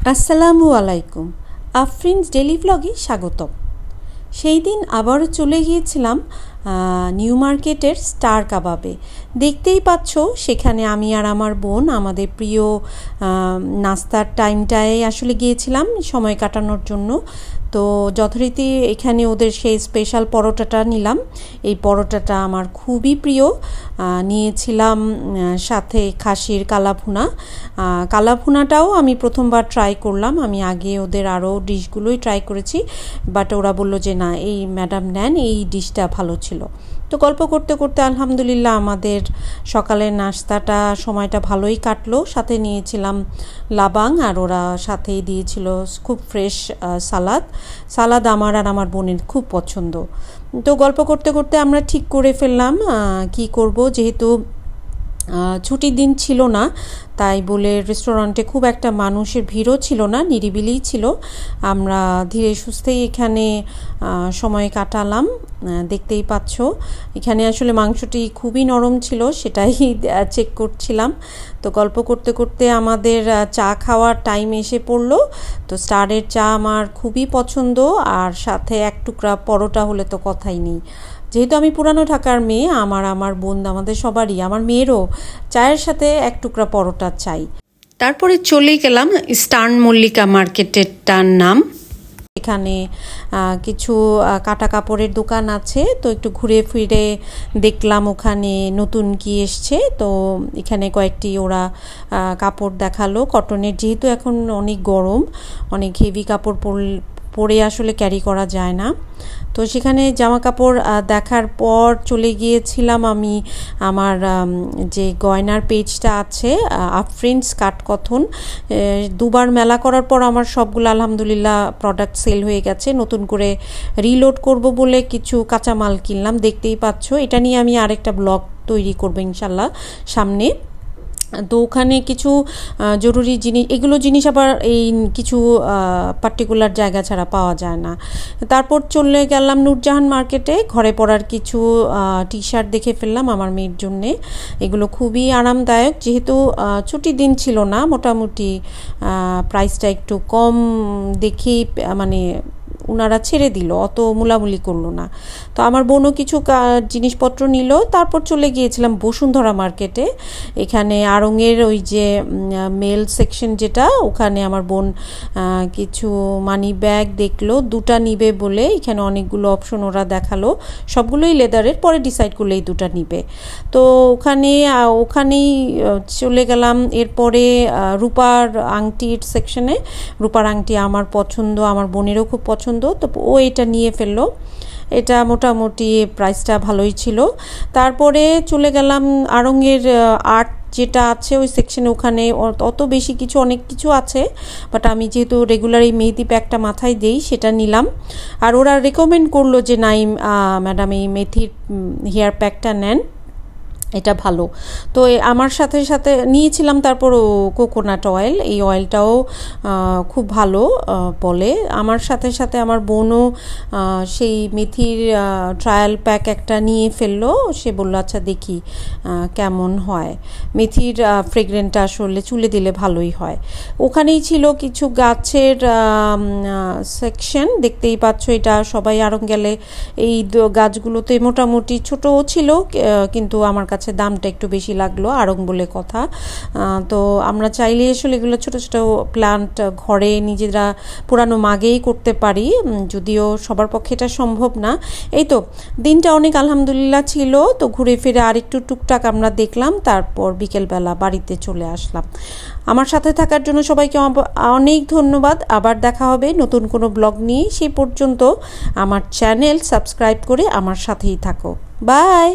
আসসালামু আলাইকুম। আফরিনস ডেইলি ব্লগে স্বাগতম। সেই দিন আবারও চলে গিয়েছিলাম নিউ মার্কেটের স্টার কাবাবে। দেখতেই পাচ্ছ সেখানে আমি আর আমার বোন আমাদের প্রিয় নাস্তার টাইমটায় আসলে গিয়েছিলাম সময় কাটানোর জন্য। তো যথারীতি এখানে ওদের সেই স্পেশাল পরোটাটা নিলাম। এই পরোটাটা আমার খুবই প্রিয়। নিয়েছিলাম সাথে খাসির কালাভুনা। কালাভুনাটাও আমি প্রথমবার ট্রাই করলাম। আমি আগে ওদের আরও ডিশগুলোই ট্রাই করেছি, বাট ওরা বলল যে না, এই ম্যাডাম নেন, এই ডিশটা ভালো ছিল। তো গল্প করতে করতে আলহামদুলিল্লাহ আমাদের সকালের নাস্তাটা সময়টা ভালোই কাটলো। সাথে নিয়েছিলাম লাবাং, আর ওরা সাথেই দিয়েছিল খুব ফ্রেশ সালাদ আমার আর আমার বোনের খুব পছন্দ। তো গল্প করতে করতে আমরা ঠিক করে ফেললাম কি করব, যেহেতু ছুটির দিন ছিল না, তাই বলে রেস্টুরেন্টে খুব একটা মানুষের ভিড়ও ছিল না, নিরিবিলিই ছিল। আমরা ধীরে সুস্থেই এখানে সময় কাটালাম। দেখতেই পাচ্ছ এখানে আসলে মাংসটি খুবই নরম ছিল, সেটাই চেক করছিলাম। তো গল্প করতে করতে আমাদের চা খাওয়ার টাইম এসে পড়লো। তো স্টারের চা আমার খুবই পছন্দ, আর সাথে এক টুকরা পরোটা হলে তো কথাই নেই। যেহেতু আমি পুরানো ঢাকার মেয়ে, আমার বোন, আমাদের সবারই, আমার মেয়েরও চায়ের সাথে এক টুকরা পরোটা চাই। তারপরে চলে গেলাম ইস্টার্ন মল্লিকা মার্কেটেরটার নাম। এখানে কিছু কাটা কাপড়ের দোকান আছে, তো একটু ঘুরে ফিরে দেখলাম ওখানে নতুন কি এসছে। তো এখানে কয়েকটি ওরা কাপড় দেখালো কটনের, যেহেতু এখন অনেক গরম, অনেক হেভি কাপড় পরে আসলে ক্যারি করা যায় না। তো সেখানে জামা কাপড় দেখার পর চলে গিয়েছিলাম আমি আমার যে গয়নার পেজটা আছে আফরিনস কাঠকথন। দুবার মেলা করার পর আমার সবগুলো আলহামদুলিল্লাহ প্রোডাক্ট সেল হয়ে গেছে। নতুন করে রিলোড করব বলে কিছু কাঁচামাল কিনলাম, দেখতেই পাচ্ছ। এটা নিয়ে আমি আরেকটা ব্লগ তৈরি করবো ইনশাল্লাহ সামনে। তো ওখানে কিছু জরুরি জিনিস, এগুলো জিনিস আবার এই কিছু পার্টিকুলার জায়গা ছাড়া পাওয়া যায় না। তারপর চলে গেলাম নূরজাহান মার্কেটে। ঘরে পরার কিছু টি শার্ট দেখে ফেললাম আমার মেয়ের জন্যে। এগুলো খুবই আরামদায়ক, যেহেতু ছুটির দিন ছিল না, মোটামুটি প্রাইসটা একটু কম দেখেই মানে ওনারা ছেড়ে দিল, অত মুলামুলি করলো না। তো আমার বোনও কিছু জিনিসপত্র নিল। তারপর চলে গিয়েছিলাম বসুন্ধরা মার্কেটে। এখানে আড়ংয়ের ওই যে মেল সেকশন যেটা, ওখানে আমার বোন কিছু মানি ব্যাগ দেখলো, দুটা নিবে বলে। এখানে অনেকগুলো অপশন ওরা দেখালো, সবগুলোই লেদারের, পরে ডিসাইড করলে এই দুটা নিবে। তো ওখানেই চলে গেলাম। এরপরে রূপার আংটির সেকশনে। রূপার আংটি আমার পছন্দ, আমার বোনেরও খুব পছন্দ, তো ও এটা নিয়ে ফেললো। এটা মোটামুটি প্রাইসটা ভালোই ছিল। তারপরে চলে গেলাম আড়ংয়ের আর্ট যেটা আছে ওই সেকশনে। ওখানে অত বেশি কিছু, অনেক কিছু আছে, বাট আমি যেহেতু রেগুলার এই মেহেদি প্যাকটা মাথায় দেই, সেটা নিলাম। আর ওরা রেকমেন্ড করলো যে নাই ম্যাডাম, এই মেথির হেয়ার প্যাকটা নেন, এটা ভালো। তো আমার সাথে সাথে নিয়েছিলাম। তারপর কোকোনাট অয়েল, এই অয়েলটাও খুব ভালো বলে। আমার সাথে সাথে আমার বোনও সেই মেথির ট্রায়াল প্যাক একটা নিয়ে ফেললো। সে বললো আচ্ছা দেখি কেমন হয়। মেথির ফ্রেগরেন্সটা আসলে চুলে দিলে ভালোই হয়। ওখানেই ছিল কিছু গাছের সেকশন, দেখতেই পাচ্ছ। এটা সবাই আড়ং গেলে এই গাছগুলোতে মোটামুটি ছোটও ছিল, কিন্তু আমার কাছে দামটা একটু বেশি লাগলো, আড়ং বলে কথা। তো আমরা চাইলে আসলে এগুলো ছোট ছোট প্লান্ট ঘরে নিজেরা পুরানো মাগেই করতে পারি, যদিও সবার পক্ষে এটা সম্ভব না। এই তো দিনটা অনেক আলহামদুলিল্লাহ ছিল। তো ঘুরে ফিরে আরেকটু টুকটাক আমরা দেখলাম, তারপর বিকেলবেলা বাড়িতে চলে আসলাম। আমার সাথে থাকার জন্য সবাইকে অনেক ধন্যবাদ। আবার দেখা হবে নতুন কোনো ব্লগ নিয়ে। সেই পর্যন্ত আমার চ্যানেল সাবস্ক্রাইব করে আমার সাথেই থাকো। বাই।